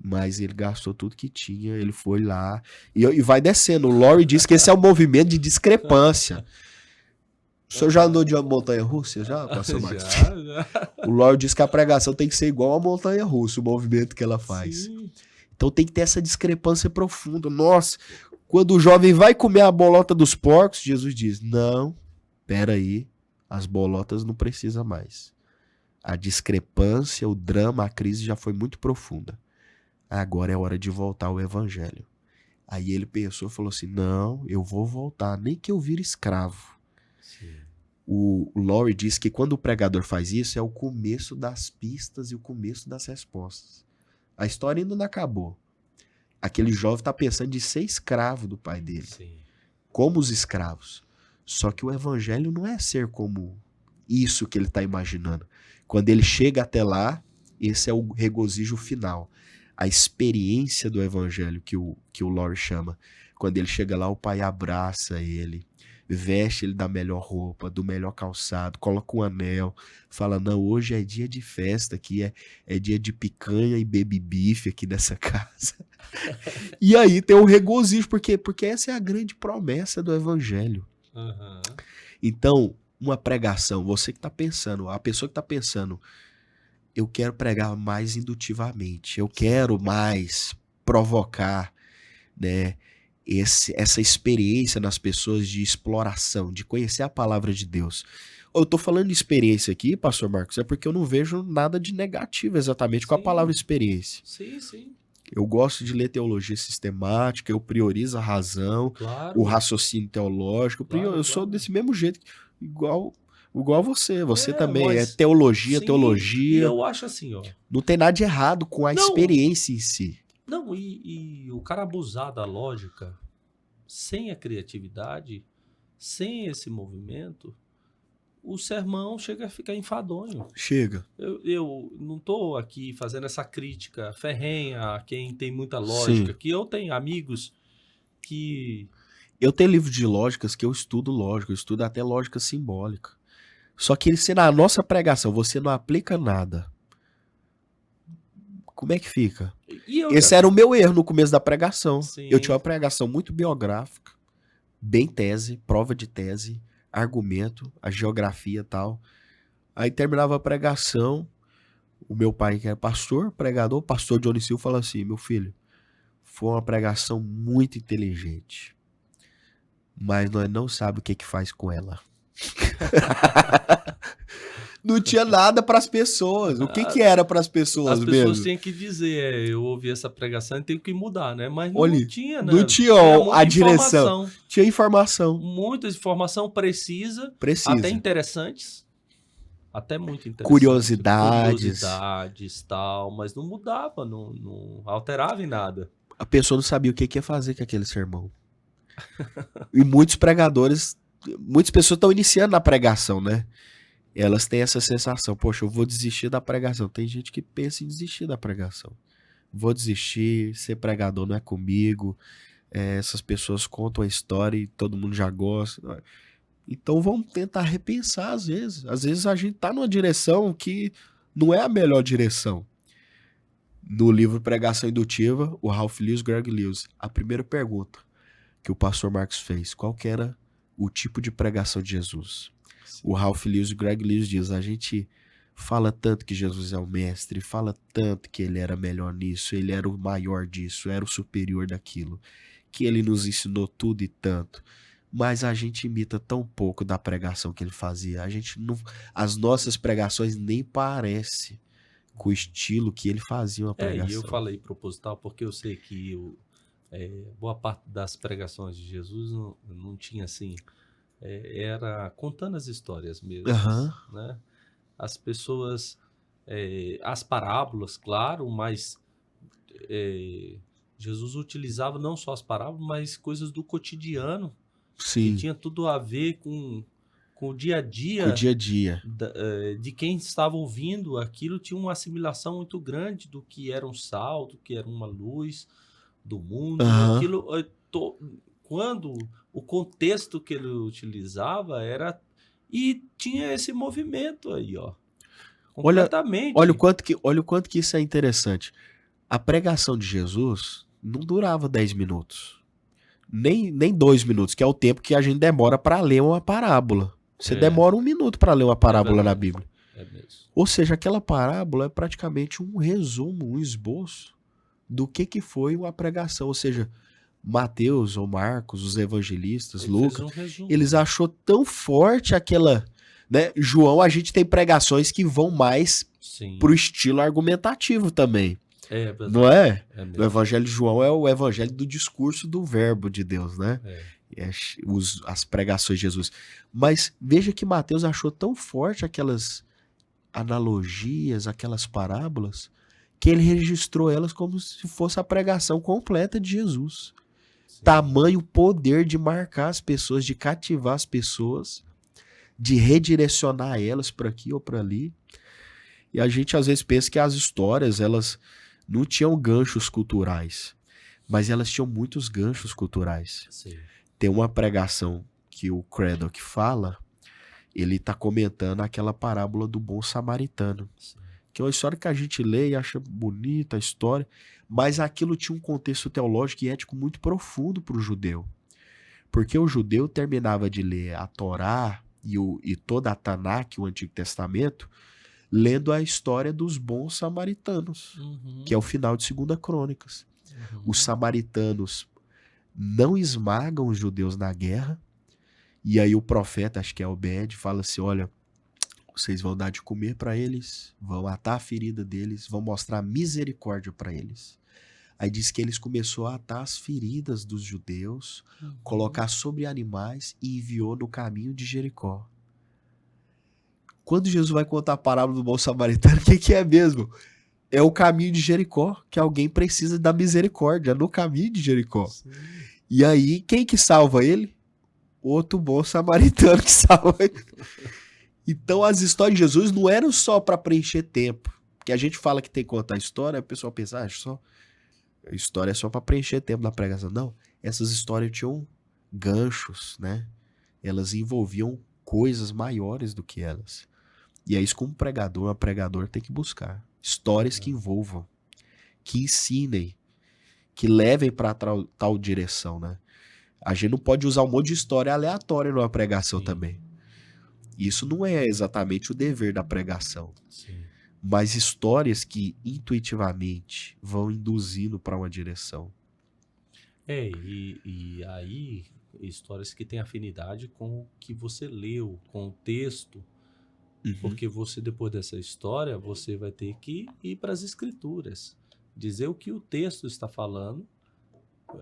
Mas ele gastou tudo que tinha, ele foi lá. E vai descendo. O Lowry diz que esse é um movimento de discrepância. O senhor já andou de uma montanha-russa? Já, pastor Marcos? Já. O Lowry diz que a pregação tem que ser igual a montanha-russa, o movimento que ela faz. Sim. Então tem que ter essa discrepância profunda. Nossa, quando o jovem vai comer a bolota dos porcos, Jesus diz, não, peraí, as bolotas não precisa mais. A discrepância, o drama, a crise já foi muito profunda. Agora é hora de voltar ao evangelho. Aí ele pensou e falou assim, não, eu vou voltar, nem que eu vire escravo. Sim. O Lowry diz que quando o pregador faz isso, é o começo das pistas e o começo das respostas. A história ainda não acabou. Aquele jovem está pensando em ser escravo do pai dele, Sim. como os escravos. Só que o evangelho não é ser como isso que ele está imaginando. Quando ele chega até lá, esse é o regozijo final. A experiência do evangelho que o Lowry chama. Quando ele chega lá, o pai abraça ele, veste ele da melhor roupa, do melhor calçado, coloca um anel, fala, não, hoje é dia de festa aqui, é dia de picanha e baby beef aqui nessa casa. E aí tem um regozijo, por quê? Porque essa é a grande promessa do evangelho. Uhum. Então, uma pregação, você que está pensando, a pessoa que está pensando, eu quero pregar mais indutivamente, eu quero mais provocar, né, essa experiência nas pessoas de exploração, de conhecer a palavra de Deus. Eu tô falando de experiência aqui, pastor Marcos, é porque eu não vejo nada de negativo exatamente com a Sim. palavra experiência. Sim, sim. Eu gosto de ler teologia sistemática, eu priorizo a razão, Claro. o raciocínio teológico, eu sou desse mesmo jeito, igual você. Você também mas- é teologia, sim, teologia. E eu acho assim, ó. Não tem nada de errado com a Não. experiência em si. Não, e o cara abusar da lógica, sem a criatividade, sem esse movimento, o sermão chega a ficar enfadonho. Chega. Eu não tô aqui fazendo essa crítica ferrenha a quem tem muita lógica, Sim. que eu tenho amigos que... Eu tenho livro de lógicas que eu estudo lógica, eu estudo até lógica simbólica. Só que se na nossa pregação você não aplica nada, como é que fica? E eu Esse já- era o meu erro no começo da pregação. Sim. Eu tinha uma pregação muito biográfica, bem tese, prova de tese, argumento, a geografia e tal. Aí terminava a pregação, o meu pai, que era pastor, pregador, pastor Johnny Silva, fala assim, meu filho, foi uma pregação muito inteligente. Mas nós não sabemos o que faz com ela. Não tinha nada para as pessoas. O que era para as pessoas As mesmo? pessoas tinham que dizer, eu ouvi essa pregação e tenho que mudar, né? Mas não Olha, tinha, né? não tinha muita a direção. Tinha informação. Muita informação precisa, até interessantes. Até muito interessantes. Curiosidades, tal, mas não mudava, não alterava em nada. A pessoa não sabia o que ia fazer com aquele sermão. E muitas pessoas estão iniciando na pregação, né? Elas têm essa sensação, poxa, eu vou desistir da pregação. Tem gente que pensa em desistir da pregação. Vou desistir, ser pregador não é comigo. Essas pessoas contam a história e todo mundo já gosta. Então vamos tentar repensar às vezes. Às vezes a gente tá numa direção que não é a melhor direção. No livro Pregação Indutiva, o Ralph Lewis, Greg Lewis, a primeira pergunta que o pastor Marcos fez, qual que era o tipo de pregação de Jesus? Sim. O Ralph Lewis e Greg Lewis diz, a gente fala tanto que Jesus é o mestre, fala tanto que ele era melhor nisso, ele era o maior disso, era o superior daquilo, que ele nos ensinou tudo e tanto, mas a gente imita tão pouco da pregação que ele fazia. A gente não, as nossas pregações nem parecem com o estilo que ele fazia uma pregação. E eu falei proposital porque eu sei que boa parte das pregações de Jesus não tinha assim, era contando as histórias mesmo, né? As pessoas, as parábolas, claro, mas Jesus utilizava não só as parábolas, mas coisas do cotidiano. Sim. Que tinha tudo a ver com o dia a dia. Com o dia a dia. De quem estava ouvindo aquilo, tinha uma assimilação muito grande do que era um sal, do que era uma luz do mundo. Aquilo, quando o contexto que ele utilizava era... E tinha esse movimento aí, ó. Completamente. Olha o quanto que isso é interessante. A pregação de Jesus não durava 10 minutos. Nem 2 minutos, que é o tempo que a gente demora para ler uma parábola. Você demora 1 minuto para ler uma parábola na Bíblia. É mesmo. Ou seja, aquela parábola é praticamente um resumo, um esboço do que foi uma pregação. Ou seja, Mateus ou Marcos, os evangelistas, Lucas, eles achou tão forte aquela... Né? João, a gente tem pregações que vão mais pro estilo argumentativo também. Não é? O evangelho de João é o evangelho do discurso do verbo de Deus, né? As pregações de Jesus. Mas veja que Mateus achou tão forte aquelas analogias, aquelas parábolas, que ele registrou elas como se fosse a pregação completa de Jesus. Sim. Tamanho poder de marcar as pessoas, de cativar as pessoas, de redirecionar elas para aqui ou para ali. E a gente às vezes pensa que as histórias, elas não tinham ganchos culturais, mas elas tinham muitos ganchos culturais. Sim. Tem uma pregação que o Craddock fala, ele está comentando aquela parábola do bom samaritano. Sim. Que é uma história que a gente lê e acha bonita a história, mas aquilo tinha um contexto teológico e ético muito profundo para o judeu. Porque o judeu terminava de ler a Torá e toda a Tanakh, o Antigo Testamento, lendo a história dos bons samaritanos, que é o final de 2 Crônicas. Os samaritanos não esmagam os judeus na guerra, e aí o profeta, acho que é Obed, fala assim, olha, vocês vão dar de comer para eles, vão atar a ferida deles, vão mostrar misericórdia para eles. Aí diz que eles começou a atar as feridas dos judeus, colocar sobre animais e enviou no caminho de Jericó. Quando Jesus vai contar a parábola do bom samaritano, o que é mesmo? É o caminho de Jericó, que alguém precisa da misericórdia, no caminho de Jericó. Sim. E aí, quem que salva ele? Outro bom samaritano que salva ele. Então, as histórias de Jesus não eram só para preencher tempo. Porque a gente fala que tem que contar a história, o pessoal pensa, a história é só para preencher tempo da pregação. Não, essas histórias tinham ganchos, né? Elas envolviam coisas maiores do que elas. E é isso que um pregador tem que buscar. Histórias que envolvam, que ensinem, que levem para tal direção, né? A gente não pode usar um monte de história aleatória numa pregação também. Isso não é exatamente o dever da pregação. Sim. Mas histórias que intuitivamente vão induzindo para uma direção. E aí, histórias que têm afinidade com o que você leu, com o texto, Uhum. porque você, depois dessa história, você vai ter que ir para as escrituras, dizer o que o texto está falando.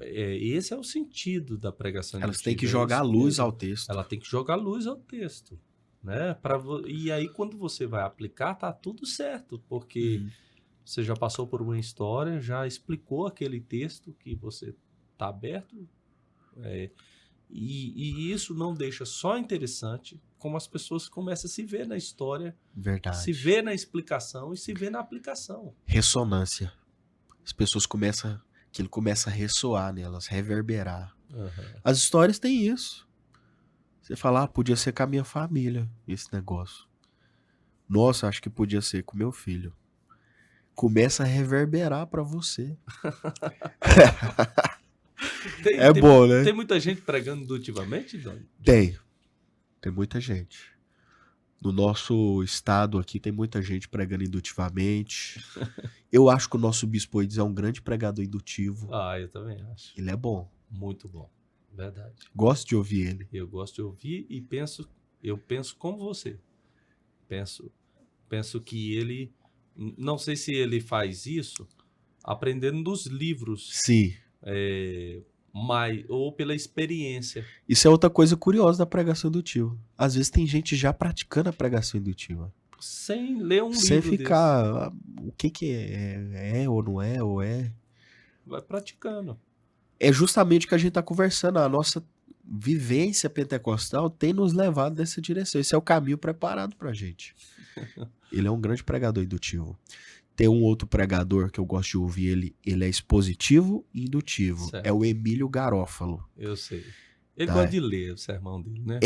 Esse é o sentido da pregação Elas têm que indutiva, é jogar isso luz mesmo. ao texto. Ela tem que jogar luz ao texto, né? E aí, quando você vai aplicar, tá tudo certo, porque Uhum. você já passou por uma história, já explicou aquele texto que você tá aberto, e isso não deixa só interessante, como as pessoas começam a se ver na história, se Verdade. ver na explicação e se ver na aplicação. Ressonância. As pessoas aquilo começa a ressoar nelas, reverberar. Aham. As histórias têm isso. Você fala, podia ser com a minha família esse negócio. Nossa, acho que podia ser com meu filho. Começa a reverberar pra você. É bom, né? Tem muita gente pregando indutivamente, Doni? Tem muita gente. No nosso estado aqui tem muita gente pregando indutivamente. Eu acho que o nosso bispo Eudes é um grande pregador indutivo. Ah, eu também acho. Ele é bom. Muito bom. Verdade. Gosto de ouvir ele. Eu gosto de ouvir e eu penso como você. Penso que ele, não sei se ele faz isso aprendendo dos livros, Sim. ou pela experiência. Isso é outra coisa curiosa da pregação indutiva. Às vezes tem gente já praticando a pregação indutiva. Sem ler um Sem livro ficar, o que é ou não é, ou é. desse. Vai praticando. É justamente o que a gente tá conversando. A nossa vivência pentecostal tem nos levado nessa direção. Esse é o caminho preparado pra gente. Ele é um grande pregador indutivo. Tem um outro pregador que eu gosto de ouvir, ele é expositivo e indutivo. Certo. É o Emílio Garófalo. Eu sei. Ele Tá. gosta de ler o sermão dele, né?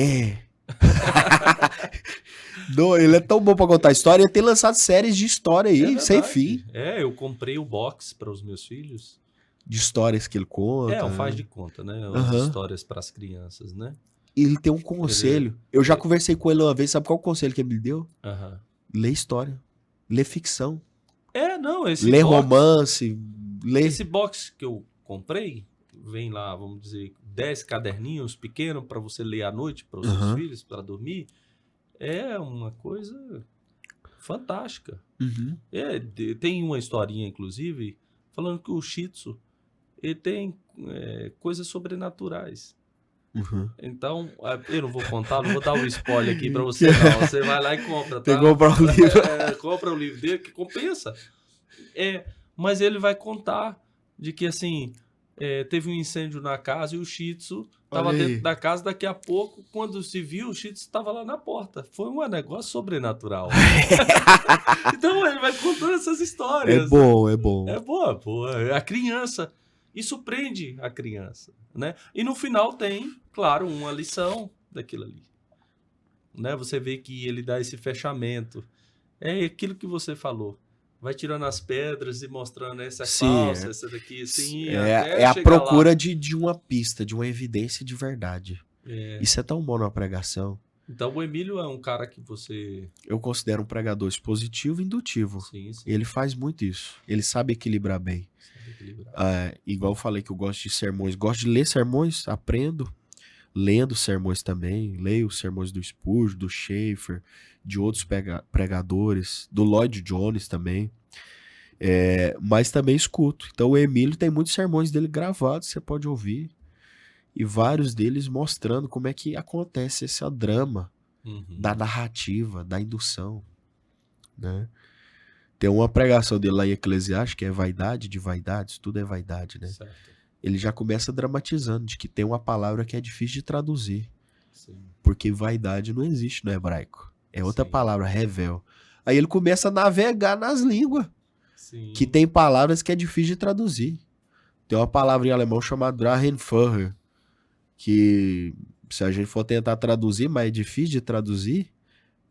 Não, ele é tão bom pra contar história. Ele tem lançado séries de história aí, verdade. sem fim. Eu comprei o box para os meus filhos. De histórias que ele conta. Um faz de conta, né? As Aham. histórias para as crianças, né? Ele tem um conselho. Eu já conversei com ele uma vez. Sabe qual o conselho que ele me deu? Aham. Lê história. Lê ficção. Esse romance. Lê. Esse box que eu comprei, vem lá, vamos dizer, 10 caderninhos pequenos para você ler à noite para os seus Aham. filhos, para dormir. É uma coisa fantástica. Uhum. Tem uma historinha, inclusive, falando que o Shih Tzu, ele tem coisas sobrenaturais. Uhum. Então, eu não vou contar, não vou dar um spoiler aqui pra você, não. Você vai lá e compra, tá? Tem que comprar o livro. Compra o livro dele, que compensa. Mas ele vai contar de que, assim, teve um incêndio na casa e o Shih Tzu estava Olha aí. dentro da casa. Daqui a pouco, quando se viu, o Shih Tzu estava lá na porta. Foi um negócio sobrenatural. Então, ele vai contando essas histórias. É bom, é bom. É boa. A criança... Isso prende a criança, né? E no final tem, claro, uma lição daquilo ali. Né? Você vê que ele dá esse fechamento. É aquilo que você falou. Vai tirando as pedras e mostrando essa Sim, falsa, essa daqui, assim. É a procura de uma pista, de uma evidência de verdade. Isso é tão bom numa pregação. Então o Emílio é um cara que você... Eu considero um pregador expositivo e indutivo. Sim. Ele faz muito isso. Ele sabe equilibrar bem. Igual eu falei que eu gosto de sermões. Gosto de ler sermões, aprendo. Lendo sermões também. Leio os sermões do Spurgeon, do Schaeffer, de outros pregadores, do Lloyd Jones também. Mas também escuto. Então o Emílio tem muitos sermões dele gravados, você pode ouvir. E vários deles mostrando como é que acontece esse drama da narrativa, da indução, né? Tem uma pregação dele lá em Eclesiastes, que é vaidade de vaidades, tudo é vaidade, né? Certo. Ele já começa dramatizando de que tem uma palavra que é difícil de traduzir. Sim. Porque vaidade não existe no hebraico. É outra Sim. palavra, revel. Aí ele começa a navegar nas línguas, Sim. que tem palavras que é difícil de traduzir. Tem uma palavra em alemão chamada Drachenfeuer, que se a gente for tentar traduzir, mas é difícil de traduzir,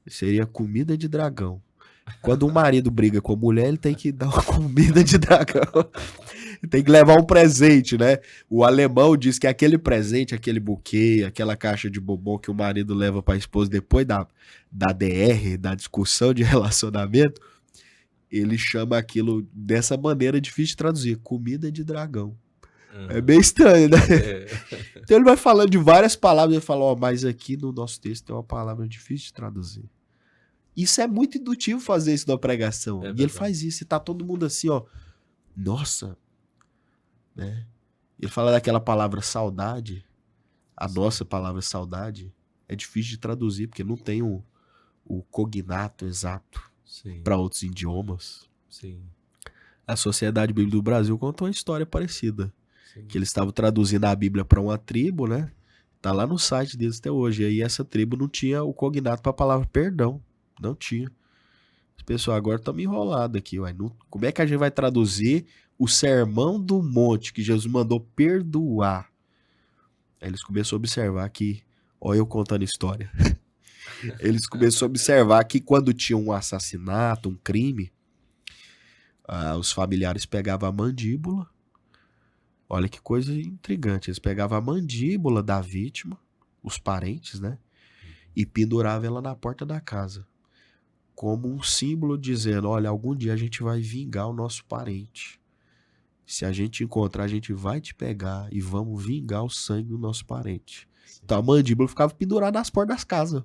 seria comida de dragão. Quando um marido briga com a mulher, ele tem que dar uma comida de dragão. Tem que levar um presente, né? O alemão diz que aquele presente, aquele buquê, aquela caixa de bombom que o marido leva para a esposa depois da DR, da discussão de relacionamento, ele chama aquilo dessa maneira difícil de traduzir, comida de dragão. É bem estranho, né? É. Então ele vai falando de várias palavras, ele fala, ó, mas aqui no nosso texto tem uma palavra difícil de traduzir. Isso é muito indutivo fazer isso na pregação. É E ele verdade. faz isso, e tá todo mundo assim, ó, nossa, né? Ele fala daquela palavra saudade, a nossa palavra saudade, é difícil de traduzir, porque não tem o cognato exato Sim, para outros idiomas. sim, A Sociedade Bíblica do Brasil contou uma história parecida. sim. Que eles estavam traduzindo a Bíblia para uma tribo, né? Tá lá no site deles até hoje. E aí essa tribo não tinha o cognato para a palavra perdão. Não tinha. Os pessoal agora estão enrolados aqui. Ué. Como é que a gente vai traduzir o sermão do monte que Jesus mandou perdoar? Aí eles começaram a observar que... Olha eu contando história. Eles começaram a observar que quando tinha um assassinato, um crime, os familiares pegavam a mandíbula. Olha que coisa intrigante. Eles pegavam a mandíbula da vítima, os parentes, né? E penduravam ela na porta da casa. Como um símbolo dizendo, olha, algum dia a gente vai vingar o nosso parente. Se a gente encontrar, a gente vai te pegar e vamos vingar o sangue do nosso parente. Sim. Então a mandíbula ficava pendurada nas portas das casas.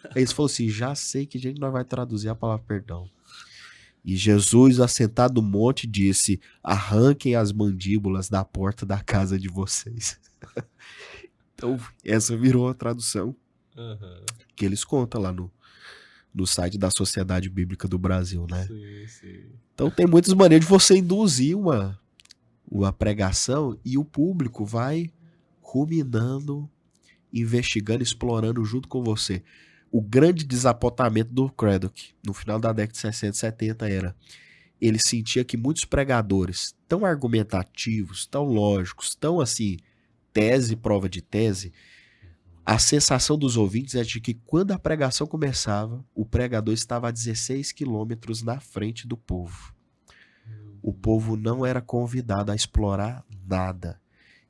Aí eles falaram assim, já sei que jeito nós vai traduzir a palavra perdão. E Jesus, assentado no monte, disse, arranquem as mandíbulas da porta da casa de vocês. Então, essa virou a tradução que eles contam lá no site da Sociedade Bíblica do Brasil, né? Sim, sim. Então, tem muitas maneiras de você induzir uma pregação e o público vai ruminando, investigando, explorando junto com você. O grande desapontamento do Craddock no final da década de 60 e 70 era ele sentia que muitos pregadores tão argumentativos, tão lógicos, tão assim, tese, prova de tese, a sensação dos ouvintes é de que quando a pregação começava, o pregador estava a 16 quilômetros na frente do povo. O povo não era convidado a explorar nada.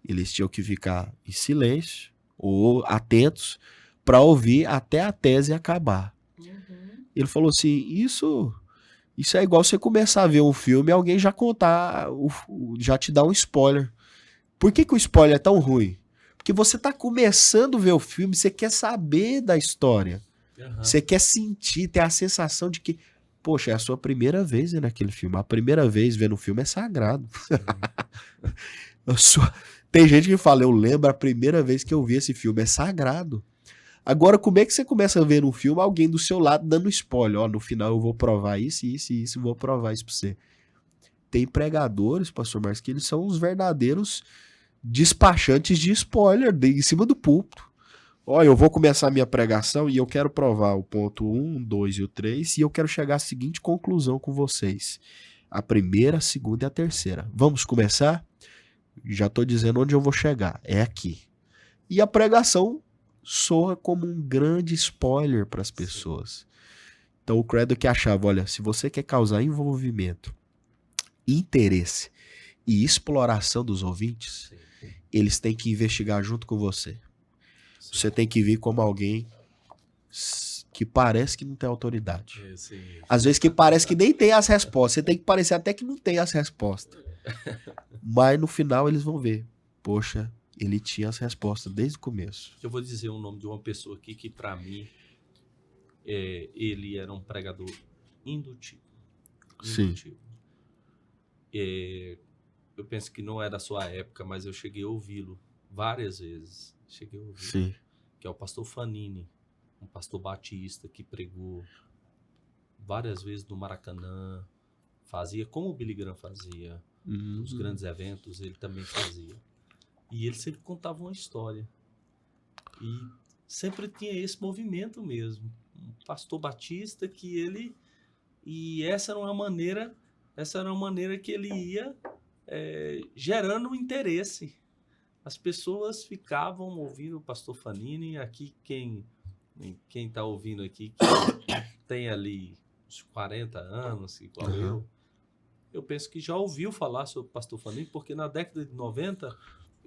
Eles tinham que ficar em silêncio ou atentos para ouvir até a tese acabar. Ele falou assim, isso é igual você começar a ver um filme e alguém já contar, já te dá um spoiler. Por que o spoiler é tão ruim? Porque você tá começando a ver o filme, você quer saber da história. Você quer sentir, ter a sensação de que, poxa, é a sua primeira vez vendo aquele filme. A primeira vez vendo um filme é sagrado. Tem gente que fala, eu lembro a primeira vez que eu vi esse filme, é sagrado. Agora, como é que você começa a ver um filme alguém do seu lado dando spoiler? Ó, no final eu vou provar isso, isso e isso, vou provar isso pra você. Tem pregadores, pastor Marcos, que eles são os verdadeiros despachantes de spoiler em cima do púlpito. Ó, eu vou começar a minha pregação e eu quero provar o ponto 1, 2 e o 3 e eu quero chegar à seguinte conclusão com vocês. A primeira, a segunda e a terceira. Vamos começar? Já estou dizendo onde eu vou chegar. É aqui. E a pregação soa como um grande spoiler para as pessoas. Então o Craddock achava, olha, se você quer causar envolvimento, interesse e exploração dos ouvintes, eles têm que investigar junto com você. Você tem que vir como alguém que parece que não tem autoridade. Às vezes que parece que nem tem as respostas. Você tem que parecer até que não tem as respostas. Mas no final eles vão ver. Poxa, ele tinha as respostas desde o começo. Eu vou dizer o nome de uma pessoa aqui que para mim ele era um pregador indutivo. Sim. Eu penso que não é da sua época, mas eu cheguei a ouvi-lo várias vezes. Sim. Que é o pastor Fanini, um pastor batista que pregou várias vezes no Maracanã, fazia como o Billy Graham fazia, os grandes eventos ele também fazia. E ele sempre contava uma história. E sempre tinha esse movimento mesmo. Um pastor batista que ele... E essa era uma maneira que ele ia gerando interesse. As pessoas ficavam ouvindo o pastor Fanini. Aqui, quem está ouvindo aqui, que tem ali uns 40 anos, igual eu penso que já ouviu falar sobre o pastor Fanini, porque na década de 90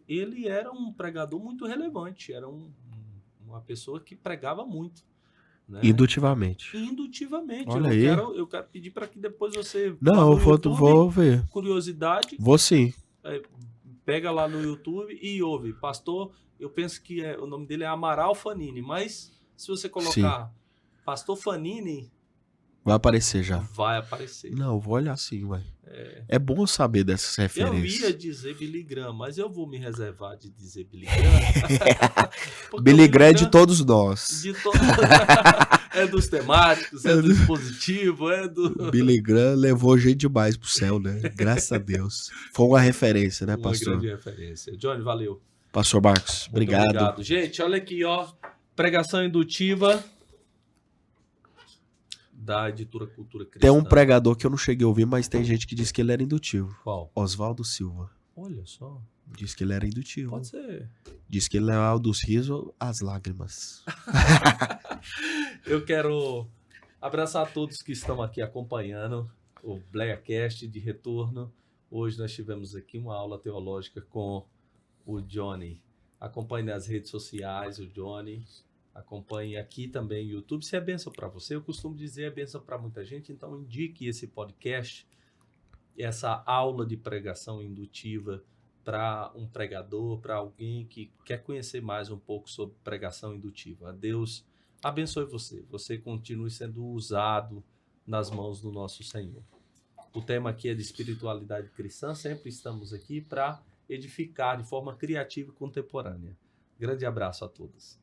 ele era um pregador muito relevante, era uma pessoa que pregava muito. Né? Indutivamente. Olha aí. Eu quero pedir para que depois você... Não, eu vou ver. Curiosidade. Vou sim. pega lá no YouTube e ouve. Pastor, eu penso que o nome dele é Amaral Fanini, mas se você colocar Pastor Fanini... Vai aparecer já. Vai aparecer. Não, vou olhar sim, ué. É bom saber dessas referências. Eu ia dizer Billy Graham, mas eu vou me reservar de dizer Billy Graham. Billy Graham é de todos nós. É dos temáticos, é do dispositivo, é do... Billy Graham levou gente demais pro céu, né? Graças a Deus. Foi uma referência, né, pastor? Uma grande referência. Johnny, valeu. Pastor Marcos, obrigado. Obrigado. Gente, olha aqui, ó. Pregação indutiva da editora Cultura Cristã. Tem um pregador que eu não cheguei a ouvir, mas tem gente que diz que ele era indutivo. Qual? Oswaldo Silva. Olha só. Diz que ele era indutivo. Pode ser. Diz que ele levava dos risos às lágrimas. Eu quero abraçar todos que estão aqui acompanhando o Blackcast de retorno. Hoje nós tivemos aqui uma aula teológica com o Johnny. Acompanhe nas redes sociais o Johnny. Acompanhe aqui também no YouTube. Se é bênção para você, eu costumo dizer é bênção para muita gente, então indique esse podcast, essa aula de pregação indutiva para um pregador, para alguém que quer conhecer mais um pouco sobre pregação indutiva. Deus abençoe você. Você continue sendo usado nas mãos do nosso Senhor. O tema aqui é de espiritualidade cristã. Sempre estamos aqui para edificar de forma criativa e contemporânea. Grande abraço a todos.